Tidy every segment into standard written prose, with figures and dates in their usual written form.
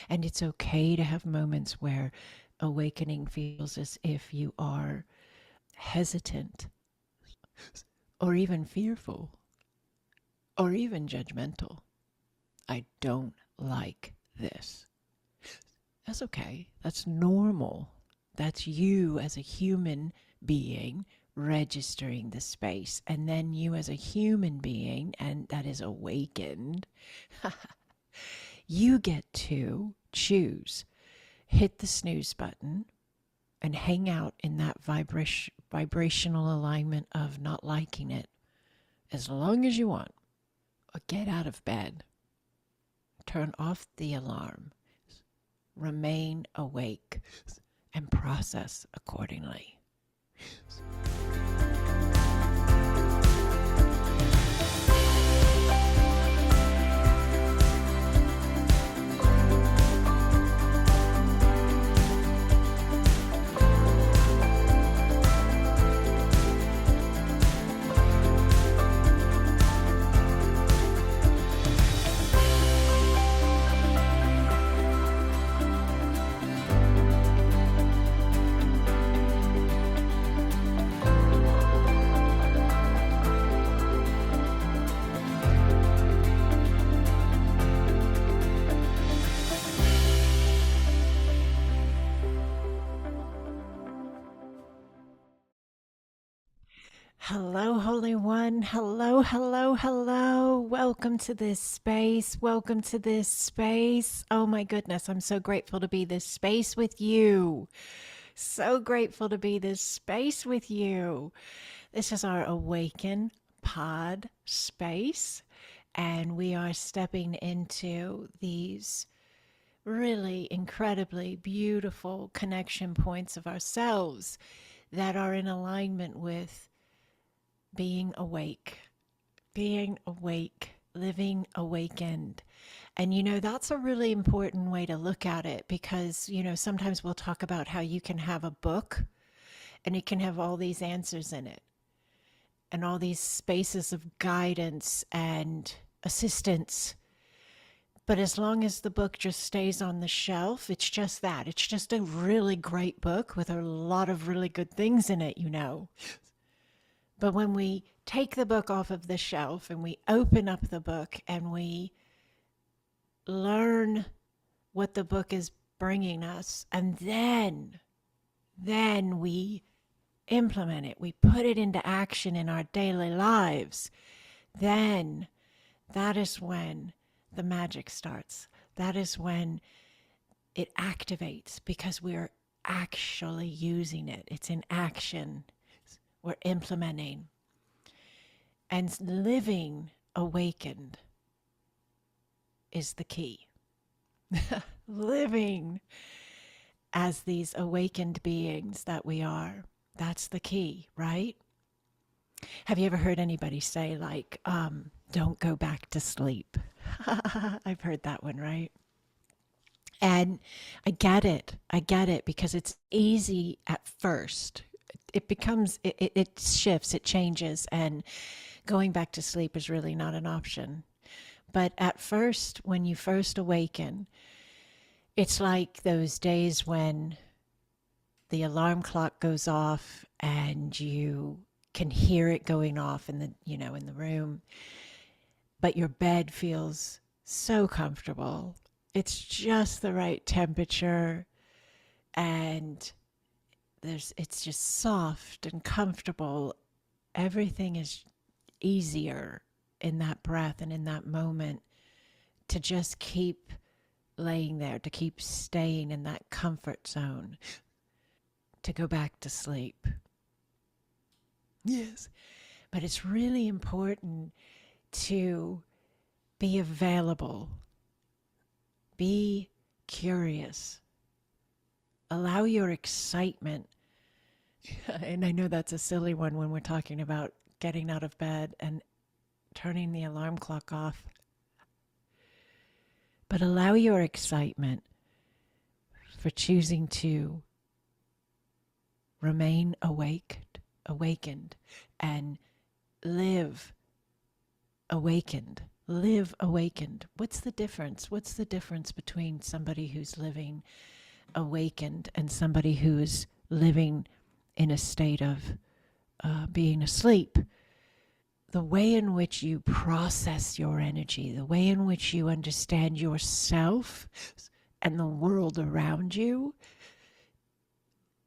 And it's okay to have moments where awakening feels as if you are hesitant or even fearful or even judgmental. I don't like this. That's okay. That's normal. That's you as a human being registering the space. And then you as a human being, and that is awakened, you get to choose. Hit the snooze button and hang out in that vibrational alignment of not liking it as long as you want. Or get out of bed. Turn off the alarm. Remain awake and process accordingly. Hello, Holy One. Hello, hello, hello. Welcome to this space. Welcome to this space. Oh my goodness, I'm so grateful to be this space with you. So grateful to be this space with you. This is our AwakenPod space, and we are stepping into these really incredibly beautiful connection points of ourselves that are in alignment with being awake, living awakened. And that's a really important way to look at it because, sometimes we'll talk about how you can have a book and it can have all these answers in it and all these spaces of guidance and assistance. But as long as the book just stays on the shelf, it's just that. It's just a really great book with a lot of really good things in it, But when we take the book off of the shelf and we open up the book and we learn what the book is bringing us, and then we implement it, we put it into action in our daily lives, then that is when the magic starts. That is when it activates because we're actually using it. It's in action. We're implementing and living awakened is the key. Living as these awakened beings that we are, that's the key, right? Have you ever heard anybody say don't go back to sleep? I've heard that one, right? And I get it because it's easy at first. It shifts, it changes, and going back to sleep is really not an option. But at first, when you first awaken, it's like those days when the alarm clock goes off and you can hear it going off in the room, but your bed feels so comfortable. It's just the right temperature, and it's just soft and comfortable. Everything is easier in that breath and in that moment to just keep laying there, to keep staying in that comfort zone, to go back to sleep. Yes. But it's really important to be available, be curious, allow your excitement. And I know that's a silly one when we're talking about getting out of bed and turning the alarm clock off. But allow your excitement for choosing to remain awakened, and live awakened, live awakened. What's the difference? What's the difference between somebody who's living awakened and somebody who is living in a state of being asleep? The way in which you process your energy, the way in which you understand yourself and the world around you,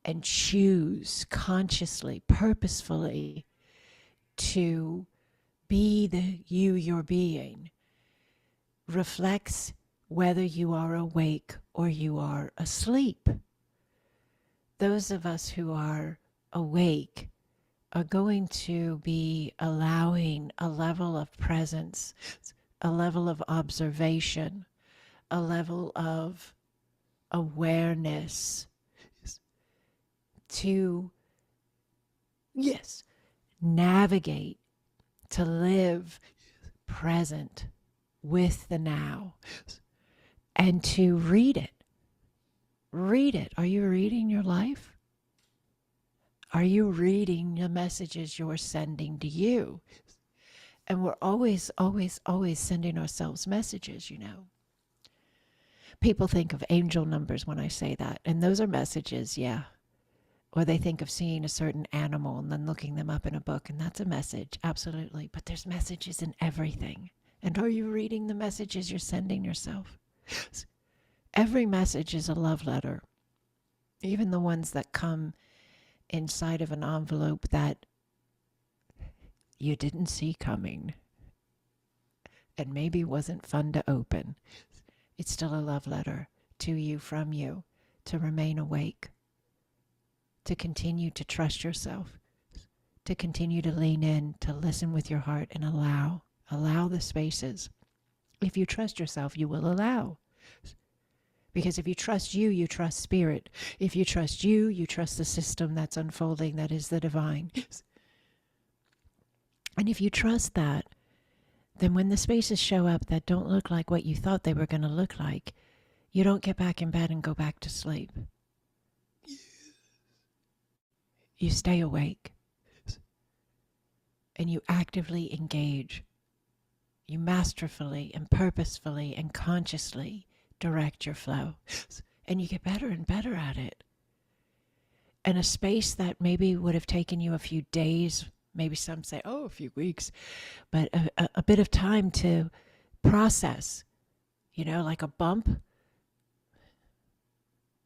and choose consciously, purposefully to be the you're being, reflects whether you are awake or you are asleep. Those of us who are awake are going to be allowing a level of presence, a level of observation, a level of awareness to, navigate, to live present with the now, and to read it. Read it. Are you reading your life? Are you reading the messages you're sending to you? And we're always, always, always sending ourselves messages, you know. People think of angel numbers when I say that, and those are messages, yeah. Or they think of seeing a certain animal and then looking them up in a book, and that's a message, absolutely. But there's messages in everything. And are you reading the messages you're sending yourself? Every message is a love letter, even the ones that come inside of an envelope that you didn't see coming and maybe wasn't fun to open. It's still a love letter to you, from you, to remain awake, to continue to trust yourself, to continue to lean in, to listen with your heart and allow the spaces. If you trust yourself, you will allow. Because if you trust you, you trust spirit. If you trust you, you trust the system that's unfolding, that is the divine. And if you trust that, then when the spaces show up that don't look like what you thought they were going to look like, you don't get back in bed and go back to sleep. You stay awake. And you actively engage. You masterfully and purposefully and consciously direct your flow. And you get better and better at it. And a space that maybe would have taken you a few days, maybe some say, a few weeks, but a bit of time to process, like a bump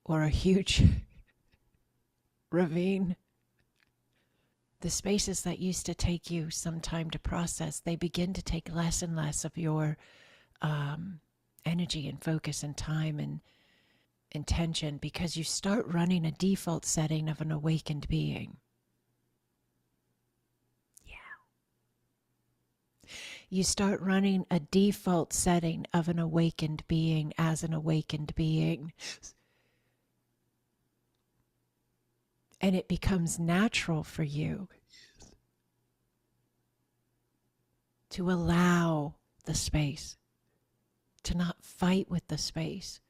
or a huge ravine. The spaces that used to take you some time to process, they begin to take less and less of your energy and focus and time and intention, because you start running a default setting of an awakened being. You start running a default setting of an awakened being as an awakened being. And it becomes natural for you to allow the space, to not fight with the space,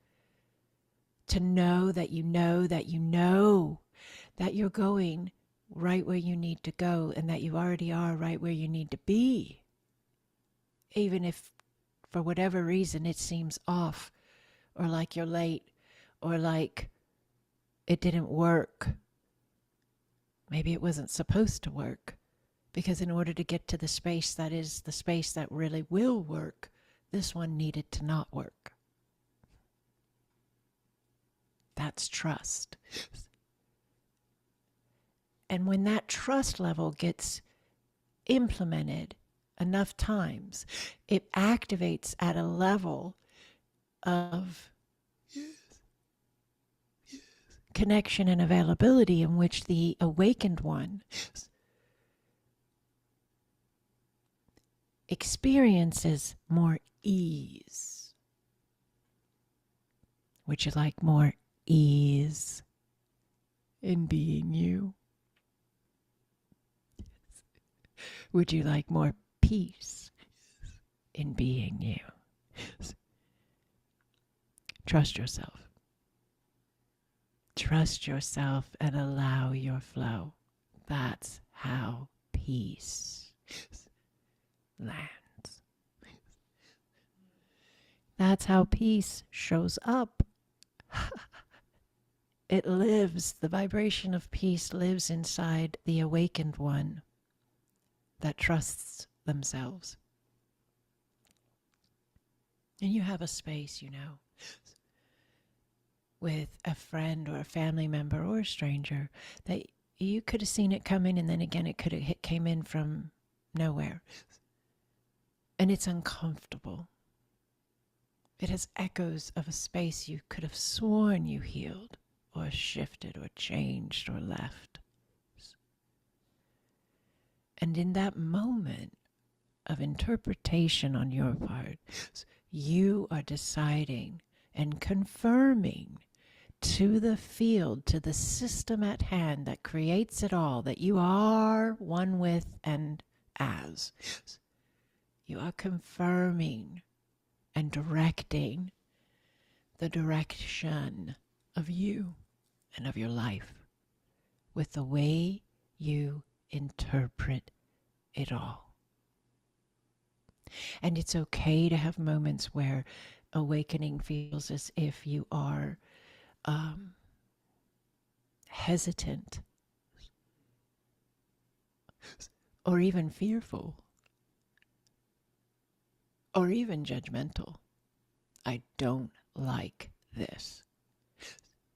to know that you know that you know that you're going right where you need to go and that you already are right where you need to be. Even if for whatever reason it seems off, or like you're late, or like it didn't work. Maybe it wasn't supposed to work, because in order to get to the space that is the space that really will work, this one needed to not work. That's trust. And when that trust level gets implemented enough times, it activates at a level of connection and availability in which the awakened one experiences more ease. Would you like more ease in being you? Would you like more peace in being you? Trust yourself. Trust yourself and allow your flow. That's how peace lands. That's how peace shows up. It lives, the vibration of peace lives inside the awakened one that trusts themselves. And you have a space, with a friend or a family member or a stranger that you could have seen it coming, and then again it could have came in from nowhere. And it's uncomfortable. It has echoes of a space you could have sworn you healed or shifted or changed or left. And in that moment of interpretation on your part, you are deciding and confirming to the field, to the system at hand that creates it all, that you are one with and as. You are confirming and directing the direction of you and of your life with the way you interpret it all. And it's okay to have moments where awakening feels as if you are hesitant or even fearful or even judgmental. I don't like this.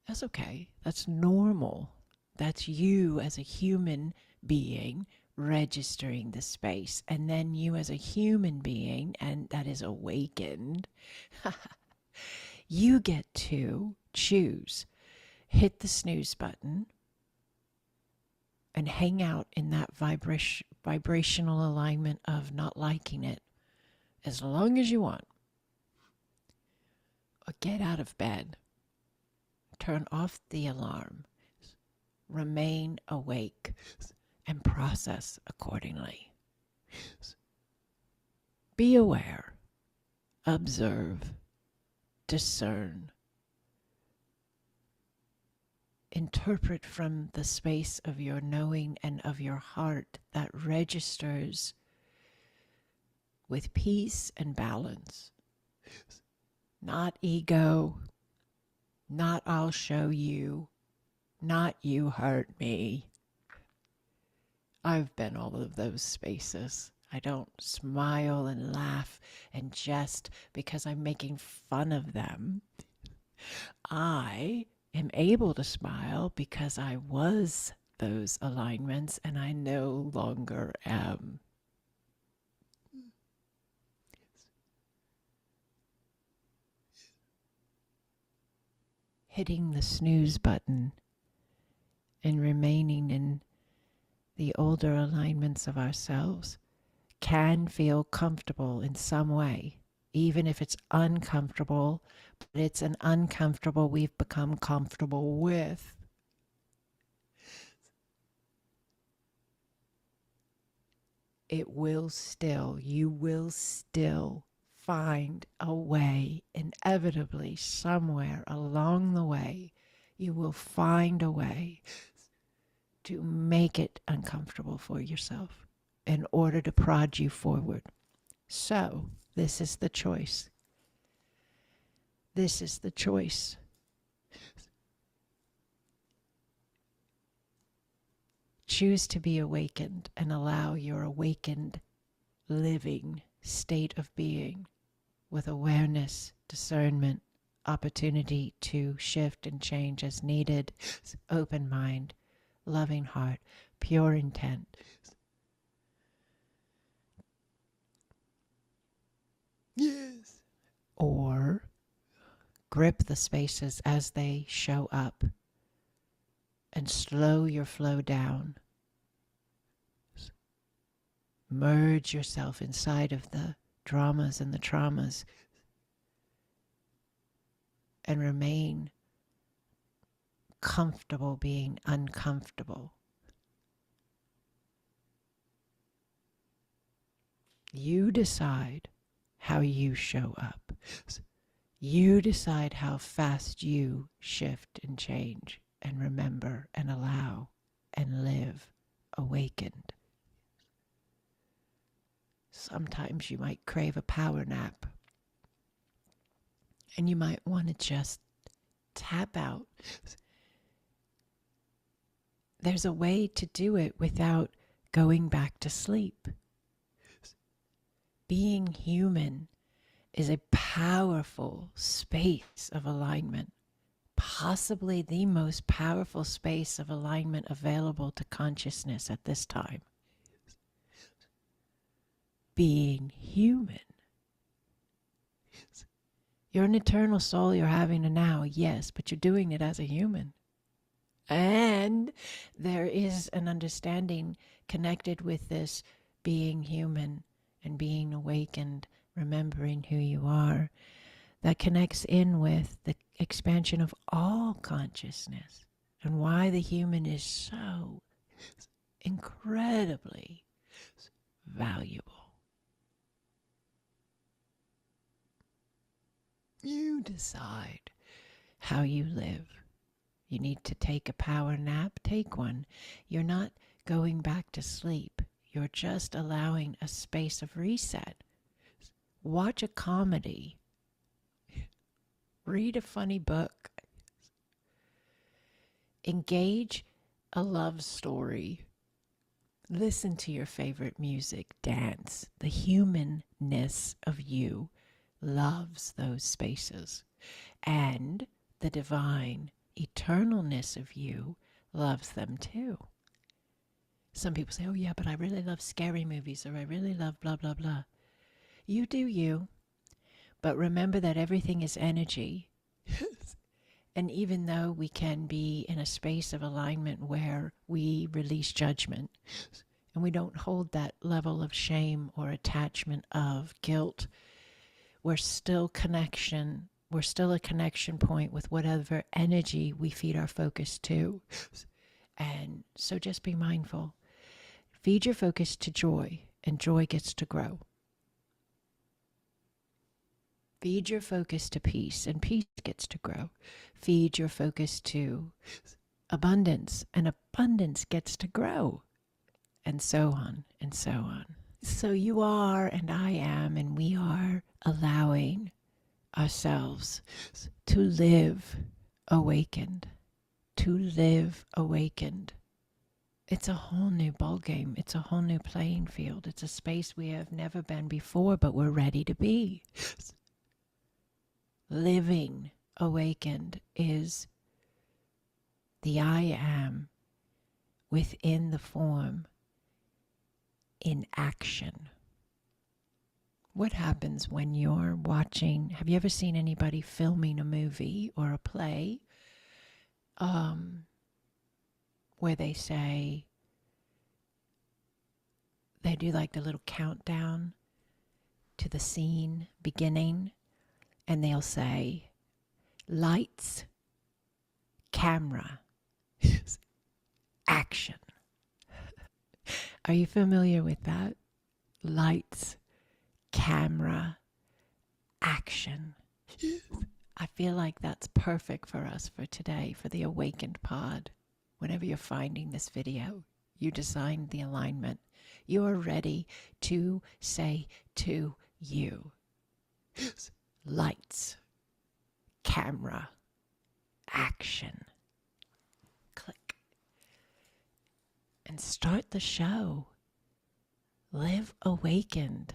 That's okay. That's normal. That's you as a human being registering the space. And then you as a human being, and that is awakened, you get to choose. Hit the snooze button and hang out in that vibrational alignment of not liking it as long as you want. Or get out of bed. Turn off the alarm. Remain awake and process accordingly. Be aware. Observe. Discern. Interpret from the space of your knowing and of your heart that registers with peace and balance. Not ego, not I'll show you, not you hurt me. I've been all of those spaces. I don't smile and laugh and jest because I'm making fun of them. I am able to smile because I was those alignments and I no longer am. Hitting the snooze button and remaining in the older alignments of ourselves can feel comfortable in some way, even if it's uncomfortable, but it's an uncomfortable we've become comfortable with. You will still find a way, inevitably, somewhere along the way, you will find a way to make it uncomfortable for yourself in order to prod you forward. So, this is the choice. This is the choice. Choose to be awakened and allow your awakened living state of being with awareness, discernment, opportunity to shift and change as needed, open mind, loving heart, pure intent. Yes. Or grip the spaces as they show up and slow your flow down. Merge yourself inside of the dramas and the traumas and remain comfortable being uncomfortable. You decide how you show up. You decide how fast you shift and change and remember and allow and live awakened. Sometimes you might crave a power nap. And you might want to just tap out. There's a way to do it without going back to sleep. Being human is a powerful space of alignment, possibly the most powerful space of alignment available to consciousness at this time. Being human. You're an eternal soul, you're having a now, yes, but you're doing it as a human. And there is an understanding connected with this being human and being awakened, remembering who you are, that connects in with the expansion of all consciousness and why the human is so incredibly valuable. You decide how you live. You need to take a power nap, take one. You're not going back to sleep. You're just allowing a space of reset. Watch a comedy. Read a funny book. Engage a love story. Listen to your favorite music. Dance. The humanness of you loves those spaces. And the divine eternalness of you loves them too. Some people say, oh yeah, but I really love scary movies, or I really love blah, blah, blah. You do you. But remember that everything is energy. And even though we can be in a space of alignment where we release judgment, and we don't hold that level of shame or attachment of guilt, we're still connection. We're still a connection point with whatever energy we feed our focus to. And so just be mindful. Feed your focus to joy, and joy gets to grow. Feed your focus to peace, and peace gets to grow. Feed your focus to abundance, and abundance gets to grow. And so on, and so on. So you are, and I am, and we are allowing ourselves to live awakened. To live awakened. It's a whole new ballgame. It's a whole new playing field. It's a space we have never been before, but we're ready to be. Living awakened is the I am within the form in action. What happens when you're watching? Have you ever seen anybody filming a movie or a play where they say, they do like the little countdown to the scene beginning, and they'll say, lights, camera, action. Are you familiar with that? Lights, camera, action. I feel like that's perfect for us for today, for the Awakened Pod. Whenever you're finding this video, you designed the alignment. You're ready to say to you, lights, camera, action. Click. And start the show. Live awakened.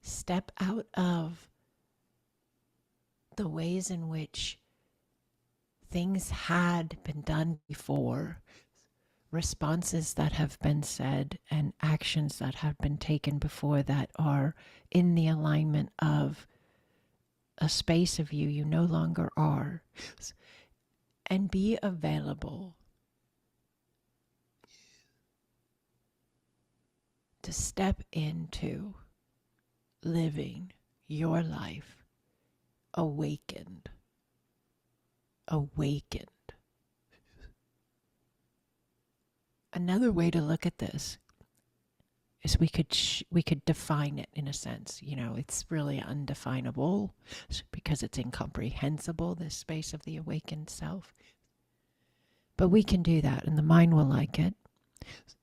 Step out of the ways in which things had been done before, responses that have been said, and actions that have been taken before that are in the alignment of a space of you no longer are. And be available to step into living your life awakened. Awakened. Another way to look at this is we could define it in a sense. You know, it's really undefinable because it's incomprehensible, this space of the awakened self. But we can do that, and the mind will like it,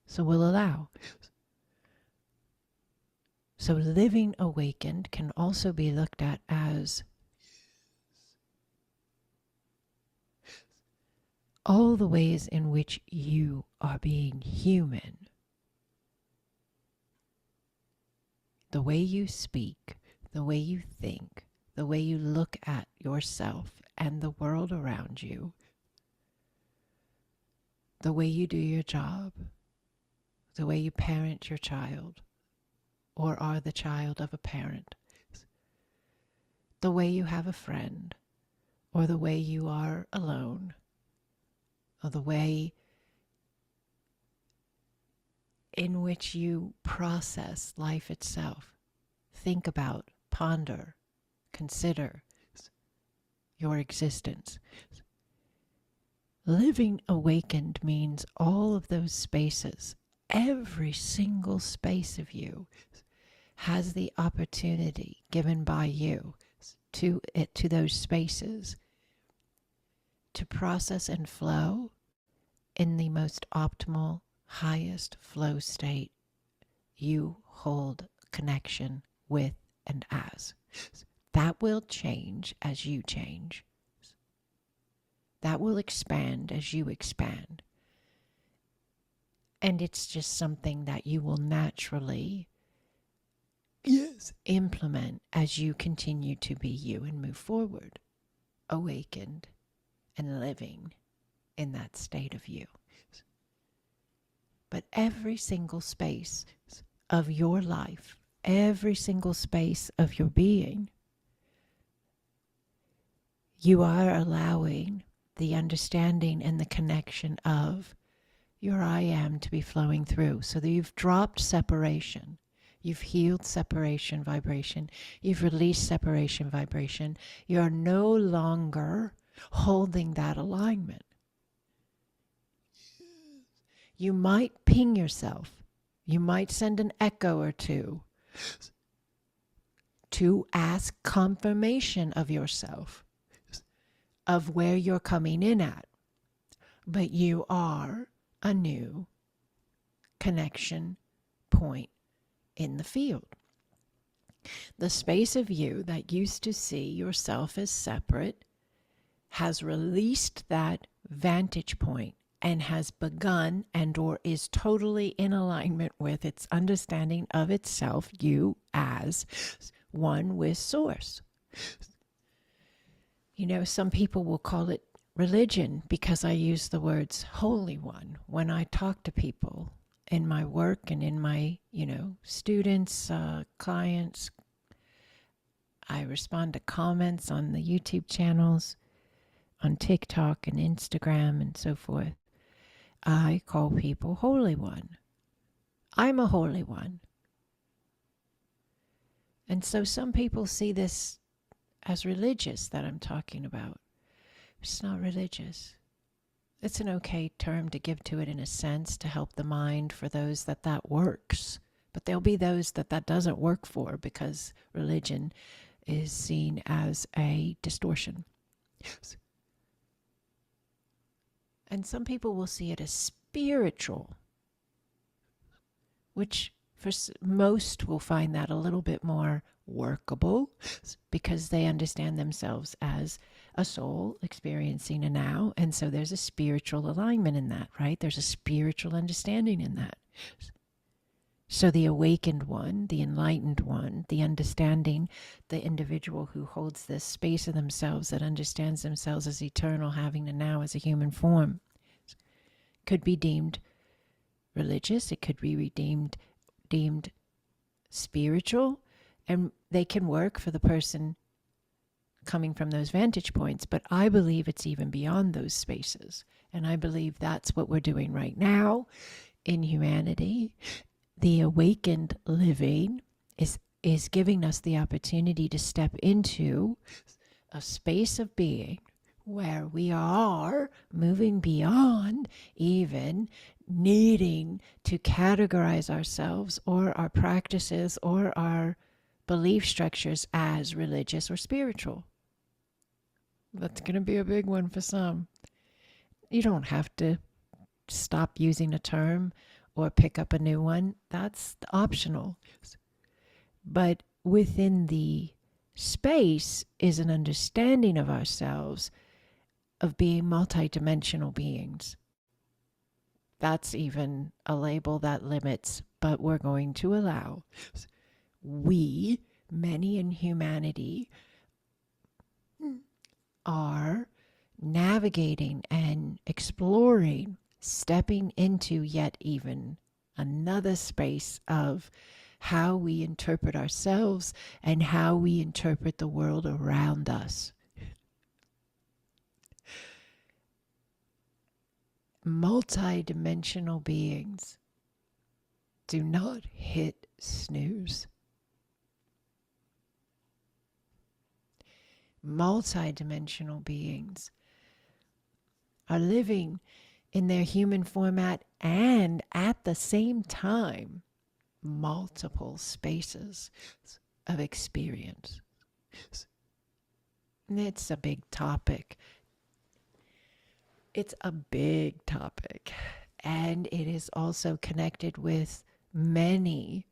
so we'll allow. So living awakened can also be looked at as all the ways in which you are being human. The way you speak, the way you think, the way you look at yourself and the world around you, the way you do your job, the way you parent your child or are the child of a parent, the way you have a friend, or the way you are alone, or the way in which you process life itself. Think about, ponder, consider your existence. Living awakened means all of those spaces, every single space of you has the opportunity given by you to those spaces to process and flow in the most optimal, highest flow state you hold connection with and as. That will change as you change. That will expand as you expand. And it's just something that you will naturally implement as you continue to be you and move forward, awakened and living in that state of you. But every single space of your life, every single space of your being, you are allowing the understanding and the connection of your I am to be flowing through. So that you've dropped separation. You've healed separation vibration. You've released separation vibration. You're no longer holding that alignment. You might ping yourself. You might send an echo or two to ask confirmation of yourself, of where you're coming in at. But you are a new connection point in the field. The space of you that used to see yourself as separate has released that vantage point and has begun and or is totally in alignment with its understanding of itself, you as one with source. You know, some people will call it religion because I use the words Holy One when I talk to people in my work and in my, students, clients. I respond to comments on the YouTube channels, on TikTok and Instagram and so forth. I call people Holy One. I'm a Holy One. And so some people see this as religious that I'm talking about. It's not religious. It's an okay term to give to it in a sense to help the mind for those that works. But there'll be those that doesn't work for because religion is seen as a distortion. And some people will see it as spiritual, which for most will find that a little bit more workable because they understand themselves as a soul experiencing a now. And so there's a spiritual alignment in that, right? There's a spiritual understanding in that. So the awakened one, the enlightened one, the understanding, the individual who holds this space of themselves that understands themselves as eternal, having a now as a human form, could be deemed religious. It could be deemed spiritual, and they can work for the person coming from those vantage points. But I believe it's even beyond those spaces. And I believe that's what we're doing right now in humanity. The awakened living is giving us the opportunity to step into a space of being where we are moving beyond even needing to categorize ourselves or our practices or our belief structures as religious or spiritual. That's going to be a big one for some. You don't have to stop using a term or pick up a new one. That's optional. But within the space is an understanding of ourselves of being multidimensional beings. That's even a label that limits, but we're going to allow. We, many in humanity, are navigating and exploring, stepping into yet even another space of how we interpret ourselves and how we interpret the world around us. Multidimensional beings do not hit snooze. Multidimensional beings are living in their human format and at the same time multiple spaces of experience. It's a big topic. It's a big topic, and it is also connected with many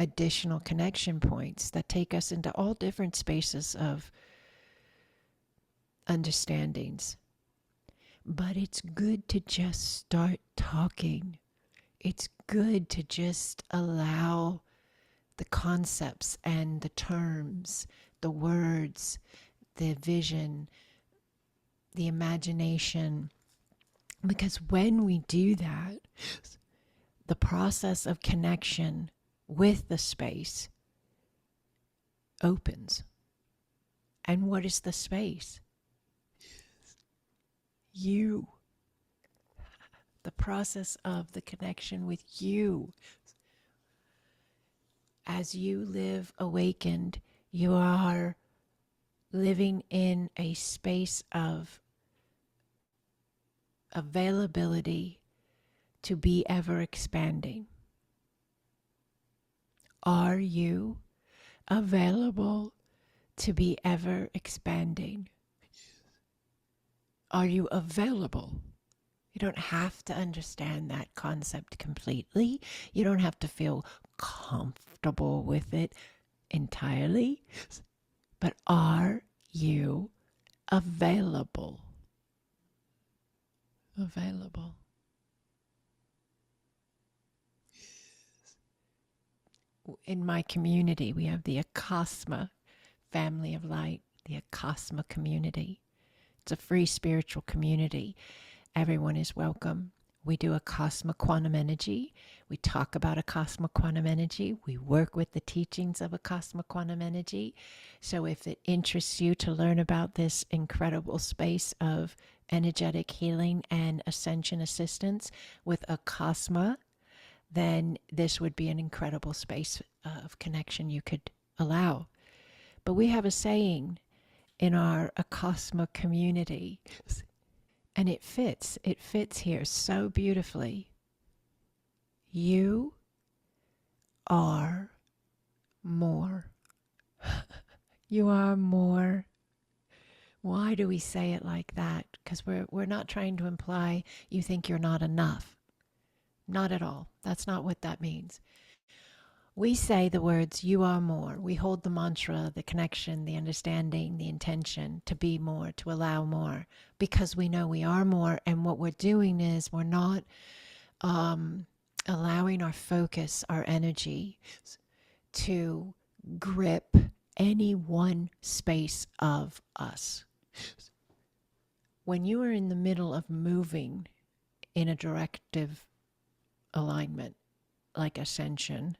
additional connection points that take us into all different spaces of understandings. But it's good to just start talking. It's good to just allow the concepts and the terms, the words, the vision, the imagination. Because when we do that, the process of connection with the space opens. And what is the space? You. The process of the connection with you. As you live awakened, you are living in a space of availability to be ever expanding. Are you available to be ever expanding? Are you available? You don't have to understand that concept completely. You don't have to feel comfortable with it entirely. But are you available? Available. In my community, we have the Acasma family of light, the Acasma community. It's a free spiritual community. Everyone is welcome. We do Acasma quantum energy. We talk about Acasma quantum energy. We work with the teachings of Acasma quantum energy. So if it interests you to learn about this incredible space of energetic healing and ascension assistance with Acasma, then this would be an incredible space of connection you could allow. But we have a saying in our Acasma community, and it fits here so beautifully. You are more. You are more. Why do we say it like that? Because we're not trying to imply you think you're not enough. Not at all. That's not what that means. We say the words, you are more. We hold the mantra, the connection, the understanding, the intention to be more, to allow more, because we know we are more. And what we're doing is we're not allowing our focus, our energy to grip any one space of us. When you are in the middle of moving in a directive alignment, like ascension,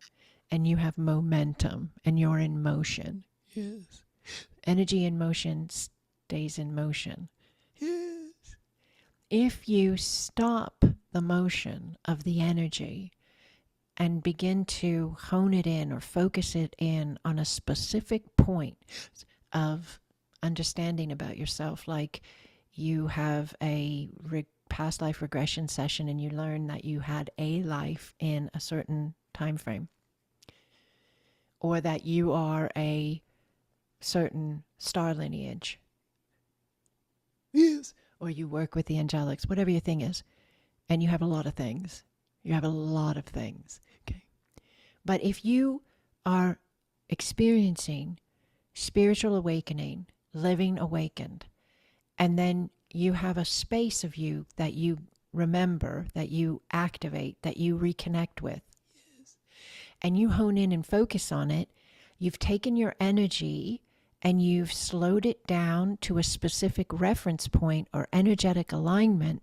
and you have momentum and you're in motion. Yes. Energy in motion stays in motion. Yes. If you stop the motion of the energy and begin to hone it in or focus it in on a specific point of understanding about yourself, like you have a past life regression session and you learn that you had a life in a certain time frame, or that you are a certain star lineage, yes, or you work with the angelics, whatever your thing is, and you have a lot of things. You have a lot of things. Okay. But if you are experiencing spiritual awakening, living awakened, and then you have a space of you that you remember, that you activate, that you reconnect with, and you hone in and focus on it, you've taken your energy and you've slowed it down to a specific reference point or energetic alignment.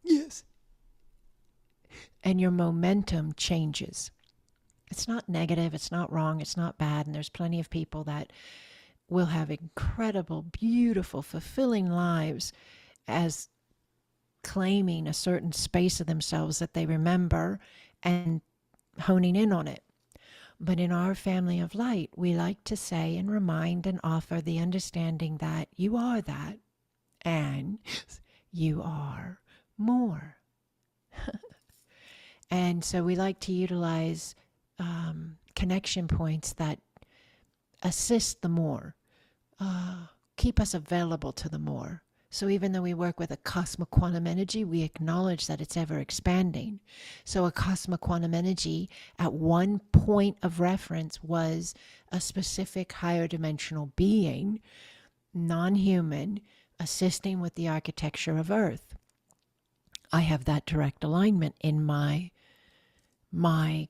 Yes. And your momentum changes. It's not negative, it's not wrong, it's not bad. And there's plenty of people that will have incredible, beautiful, fulfilling lives as claiming a certain space of themselves that they remember and honing in on it. But in our family of light, we like to say and remind and offer the understanding that you are that and you are more. And so we like to utilize connection points that assist the more, keep us available to the more. So even though we work with a cosmic quantum energy, we acknowledge that it's ever expanding. So a cosmic quantum energy at one point of reference was a specific higher dimensional being, non-human, assisting with the architecture of Earth. I have that direct alignment in my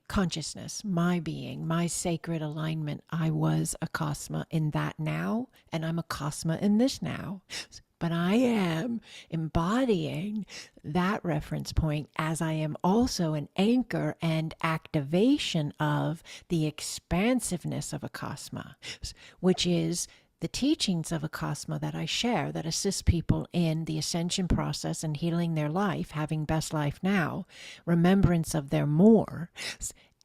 consciousness, my being, my sacred alignment. I was a Acasma in that now, and I'm a Acasma in this now. But I am embodying that reference point as I am also an anchor and activation of the expansiveness of Acasma, which is the teachings of Acasma that I share that assist people in the ascension process and healing their life, having best life now, remembrance of their more,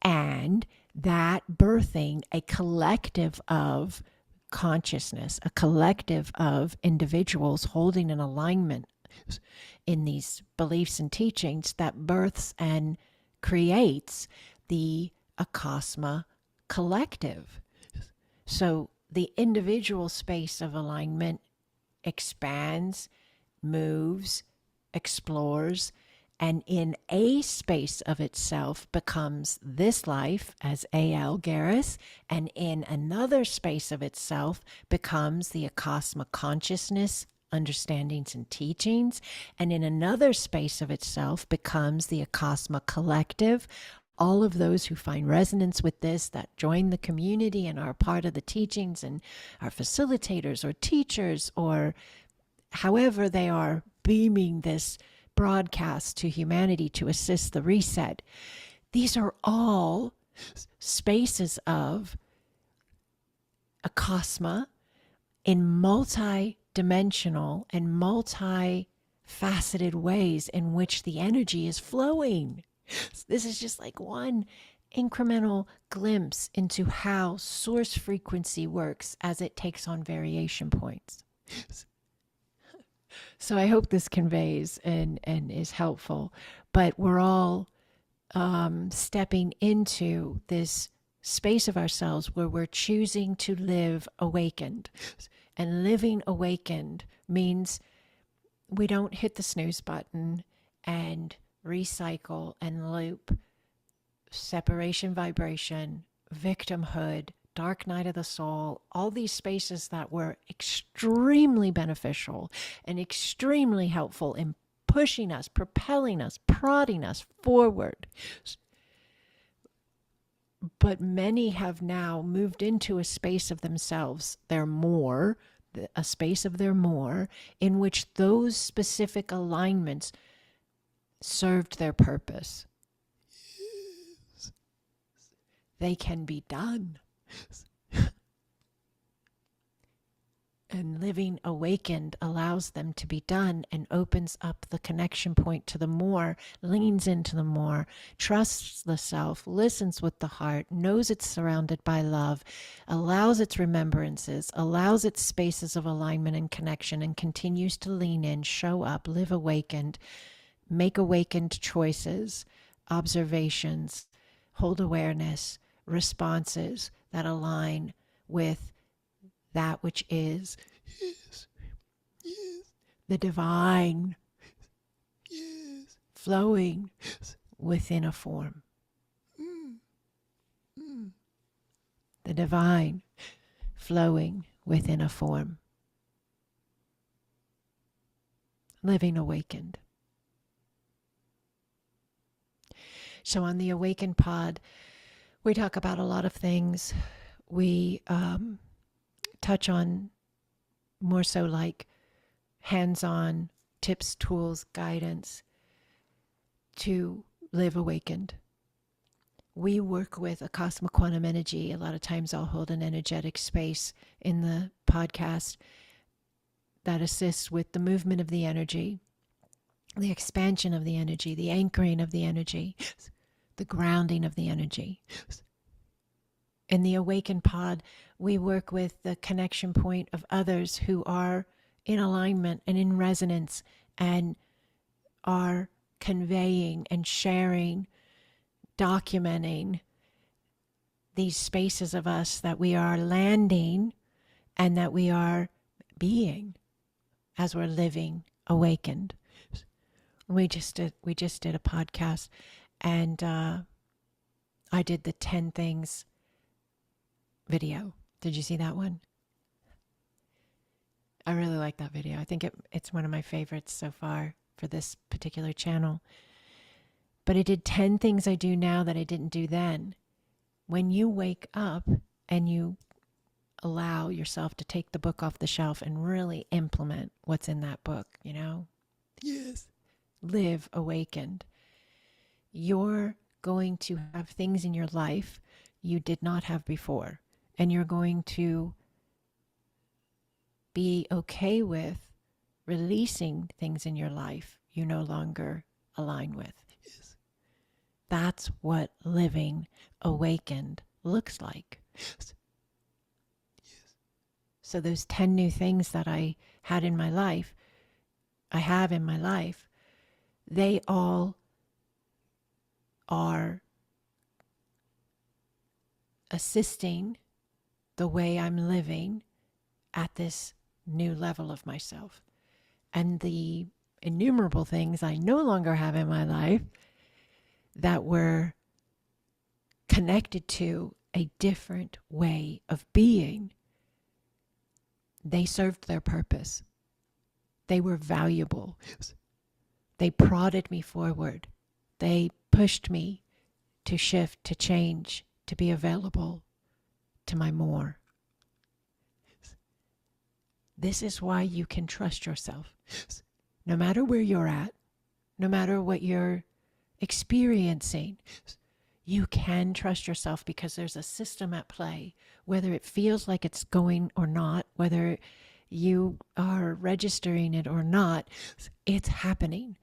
and that birthing a collective of consciousness, a collective of individuals holding an alignment in these beliefs and teachings that births and creates the Acasma collective. So the individual space of alignment expands, moves, explores, and in a space of itself becomes this life as A.L. Garris, and in another space of itself becomes the Acasma consciousness, understandings, and teachings, and in another space of itself becomes the Acasma collective. All of those who find resonance with this, that join the community and are part of the teachings and are facilitators or teachers or however they are beaming this broadcast to humanity to assist the reset. These are all spaces of Acasma in multi-dimensional and multi-faceted ways in which the energy is flowing. This is just like one incremental glimpse into how source frequency works as it takes on variation points. So I hope this conveys and is helpful. But we're all stepping into this space of ourselves where we're choosing to live awakened. And living awakened means we don't hit the snooze button and recycle and loop separation vibration, victimhood, dark night of the soul, all these spaces that were extremely beneficial and extremely helpful in pushing us, propelling us, prodding us forward. But many have now moved into a space of themselves, their more, a space of their more, in which those specific alignments served their purpose. They can be done. And living awakened allows them to be done and opens up the connection point to the more, leans into the more, trusts the self, listens with the heart, knows it's surrounded by love, allows its remembrances, allows its spaces of alignment and connection, and continues to lean in, show up, live awakened, make awakened choices, observations, hold awareness, responses that align with that which is the divine flowing within a form. divine flowing within a form. Living awakened. So on the AwakenPod, we talk about a lot of things. We touch on more so like hands-on tips, tools, guidance to live awakened. We work with Acasma quantum energy. A lot of times I'll hold an energetic space in the podcast that assists with the movement of the energy, the expansion of the energy, the anchoring of the energy, the grounding of the energy. In the AwakenPod, we work with the connection point of others who are in alignment and in resonance and are conveying and sharing, documenting these spaces of us that we are landing and that we are being as we're living awakened. We just did a podcast, and I did the 10 things video. Did you see that one? I really like that video. I think it's one of my favorites so far for this particular channel. But I did 10 things I do now that I didn't do then. When you wake up and you allow yourself to take the book off the shelf and really implement what's in that book, you know? Yes. Live awakened. You're going to have things in your life you did not have before. And you're going to be okay with releasing things in your life you no longer align with. Yes. That's what living awakened looks like. Yes. Yes. So those 10 new things that I have in my life, they all are assisting the way I'm living at this new level of myself. And the innumerable things I no longer have in my life that were connected to a different way of being, they served their purpose. They were valuable. They prodded me forward. They pushed me to shift, to change, to be available to my more. This is why you can trust yourself. No matter where you're at, no matter what you're experiencing, you can trust yourself because there's a system at play, whether it feels like it's going or not, whether you are registering it or not, it's happening.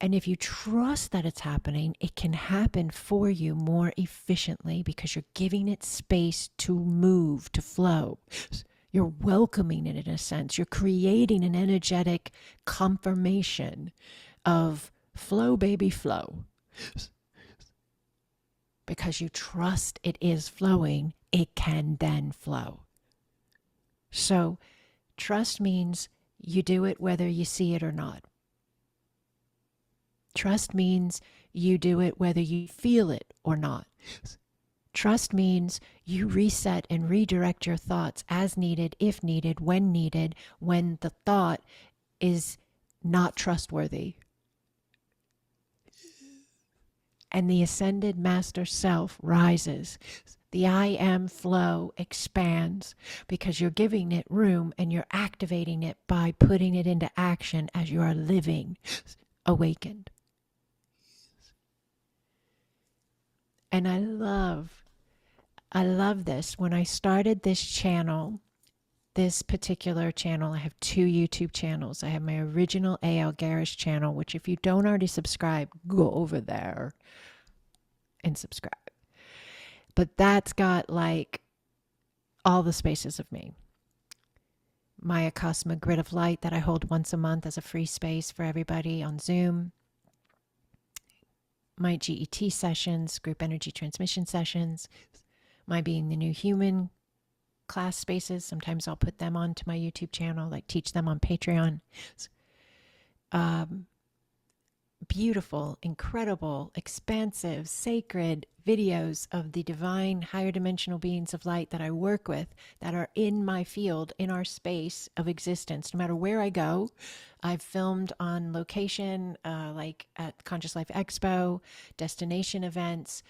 And if you trust that it's happening, it can happen for you more efficiently because you're giving it space to move, to flow. You're welcoming it in a sense. You're creating an energetic confirmation of flow, baby, flow. Because you trust it is flowing, it can then flow. So trust means you do it whether you see it or not. Trust means you do it whether you feel it or not. Trust means you reset and redirect your thoughts as needed, if needed, when the thought is not trustworthy. And the ascended master self rises. The I am flow expands because you're giving it room and you're activating it by putting it into action as you are living awakened. And I love this. When I started this channel, this particular channel, I have 2 YouTube channels. I have my original A.L. Garris channel, which if you don't already subscribe, go over there and subscribe. But that's got like all the spaces of me. My Acasma Grid of Light that I hold once a month as a free space for everybody on Zoom. My GET sessions, group energy transmission sessions, my Being the New Human class spaces. Sometimes I'll put them onto my YouTube channel, like teach them on Patreon. beautiful, incredible, expansive, sacred videos of the divine higher dimensional beings of light that I work with that are in my field, in our space of existence. No matter where I go, I've filmed on location, like at Conscious Life Expo, destination events.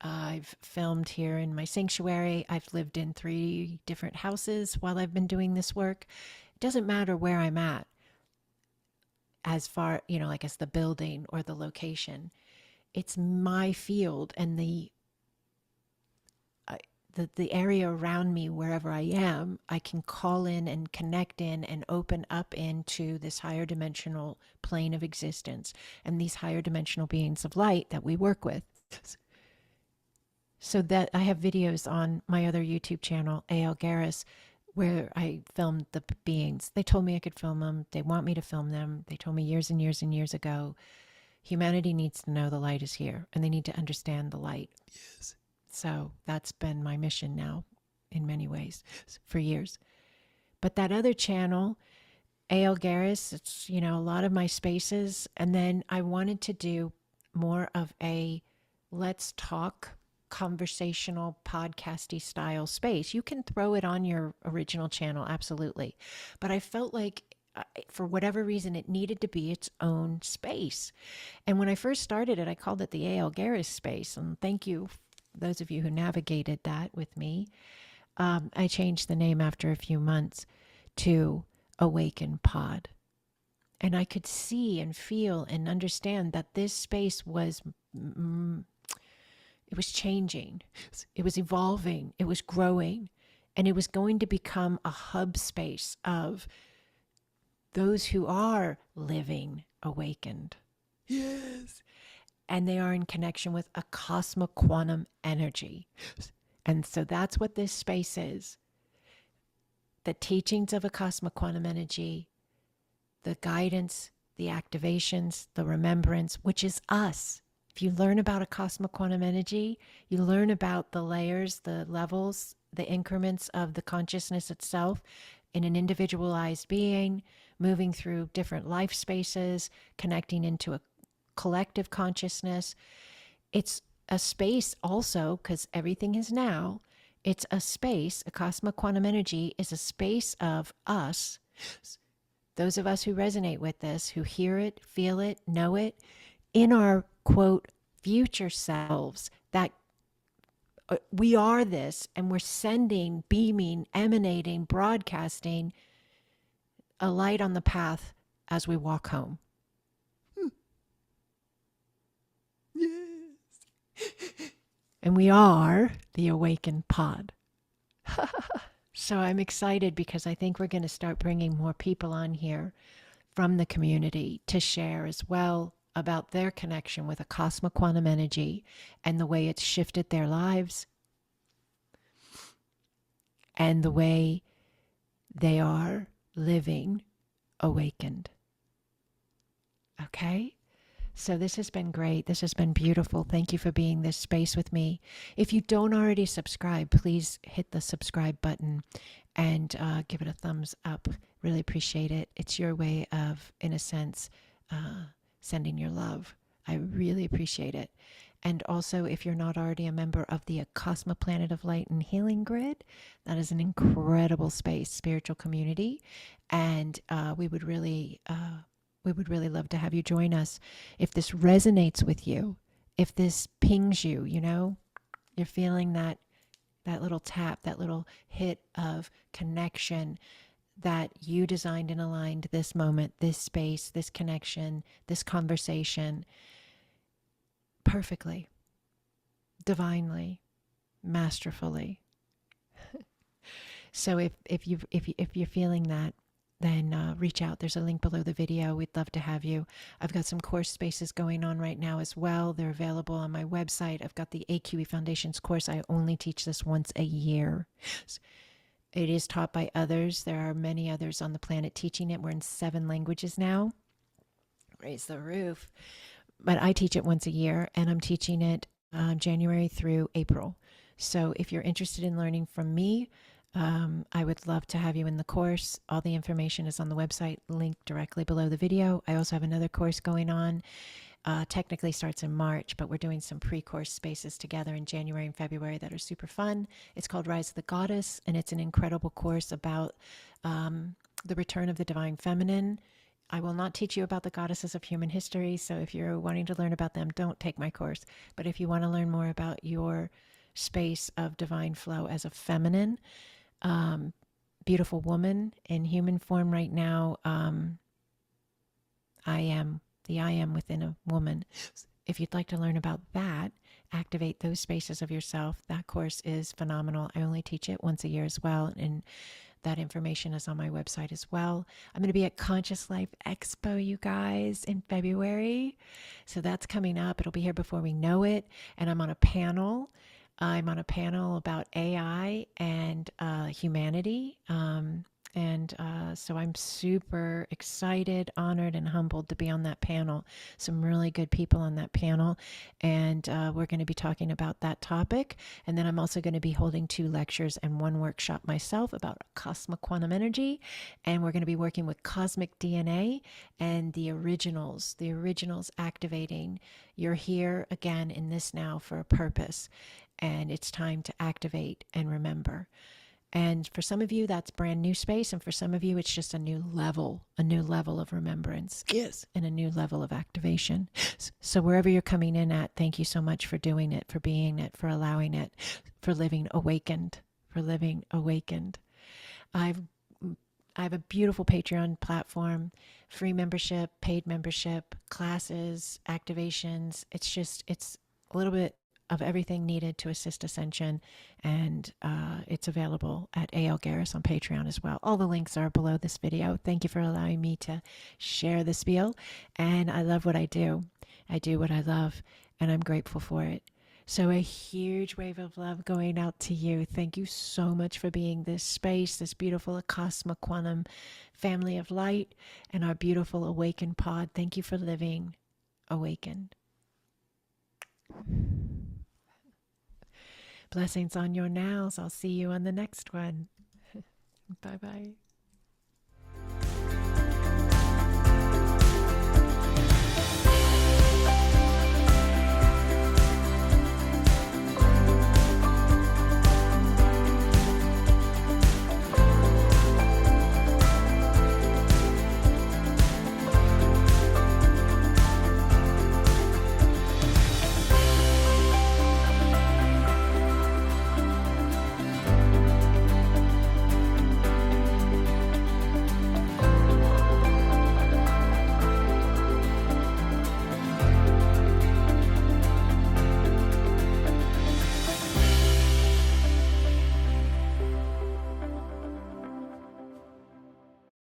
I've filmed here in my sanctuary. I've lived in 3 different houses while I've been doing this work. It doesn't matter where I'm at, as far, like as the building or the location. It's my field, and the area around me, wherever I am, I can call in and connect in and open up into this higher dimensional plane of existence and these higher dimensional beings of light that we work with. So that I have videos on my other YouTube channel, Garris, where I filmed the beings. They told me I could film them. They want me to film them. They told me years and years and years ago, humanity needs to know the light is here, and they need to understand the light. Yes. So that's been my mission now in many ways for years. But that other channel, Garris, it's, a lot of my spaces. And then I wanted to do more of a let's talk conversational podcasty style space. You can throw it on your original channel, absolutely. But I felt like for whatever reason, it needed to be its own space. And when I first started it, I called it the A.L. Garris space. And thank you, those of you who navigated that with me. I changed the name after a few months to AwakenPod. And I could see and feel and understand that this space was it was changing, it was evolving, it was growing, and it was going to become a hub space of those who are living awakened. Yes. And they are in connection with a cosmic quantum energy. And so that's what this space is. The teachings of a cosmic quantum energy, the guidance, the activations, the remembrance, which is us. If you learn about a cosmic quantum energy, you learn about the layers, the levels, the increments of the consciousness itself in an individualized being, moving through different life spaces, connecting into a collective consciousness. It's a space also, because everything is now, it's a space, a cosmic quantum energy is a space of us, those of us who resonate with this, who hear it, feel it, know it, in our, quote, future selves, that we are this, and we're sending, beaming, emanating, broadcasting a light on the path as we walk home. Yes. And we are the Awakened Pod. So I'm excited because I think we're going to start bringing more people on here from the community to share as well about their connection with a cosmic quantum energy and the way it's shifted their lives and the way they are living awakened. Okay? So this has been great. This has been beautiful. Thank you for being this space with me. If you don't already subscribe, please hit the subscribe button and give it a thumbs up. Really appreciate it. It's your way of, in a sense, sending your love. I really appreciate it. And also, if you're not already a member of the Acasma Planet of Light and Healing Grid, that is an incredible space, spiritual community. And we would really love to have you join us. If this resonates with you, if this pings you, you're feeling that little tap, that little hit of connection, that you designed and aligned this moment, this space, this connection, this conversation perfectly, divinely, masterfully. So if you're feeling that, then reach out. There's a link below the video. We'd love to have you. I've got some course spaces going on right now as well. They're available on my website. I've got the AQE Foundations course. I only teach this once a year. It is taught by others. There are many others on the planet teaching it. We're in 7 languages now. Raise the roof. But I teach it once a year, and I'm teaching it January through April. So if you're interested in learning from me, I would love to have you in the course. All the information is on the website, linked directly below the video. I also have another course going on technically starts in March, but we're doing some pre-course spaces together in January and February that are super fun. It's called Rise of the Goddess, and it's an incredible course about the return of the divine feminine. I will not teach you about the goddesses of human history, so if you're wanting to learn about them, don't take my course. But if you want to learn more about your space of divine flow as a feminine, beautiful woman in human form right now, I am the I am within a woman. If you'd like to learn about that, activate those spaces of yourself. That course is phenomenal. I only teach it once a year as well, and that information is on my website as well. I'm going to be at Conscious Life Expo, you guys, in February. So that's coming up. It'll be here before we know it. And I'm on a panel. I'm on a panel about AI and humanity. So I'm super excited, honored, and humbled to be on that panel. Some really good people on that panel. And we're going to be talking about that topic. And then I'm also going to be holding 2 lectures and 1 workshop myself about Acasma quantum energy. And we're going to be working with cosmic DNA and the originals activating. You're here again in this now for a purpose. And it's time to activate and remember. And for some of you, that's brand new space. And for some of you, it's just a new level of remembrance. Yes. And a new level of activation. So wherever you're coming in at, thank you so much for doing it, for being it, for allowing it, for living awakened, I have a beautiful Patreon platform, free membership, paid membership, classes, activations. It's a little bit of everything needed to assist ascension, and it's available at AL Garris on Patreon as well. All the links are below this video. Thank you for allowing me to share the spiel, and I love what I do. I do what I love, and I'm grateful for it. So a huge wave of love going out to you. Thank you so much for being this space, this beautiful Acasma quantum family of light, and our beautiful AwakenPod. Thank you for living awakened. Blessings on your nows. I'll see you on the next one. Bye-bye.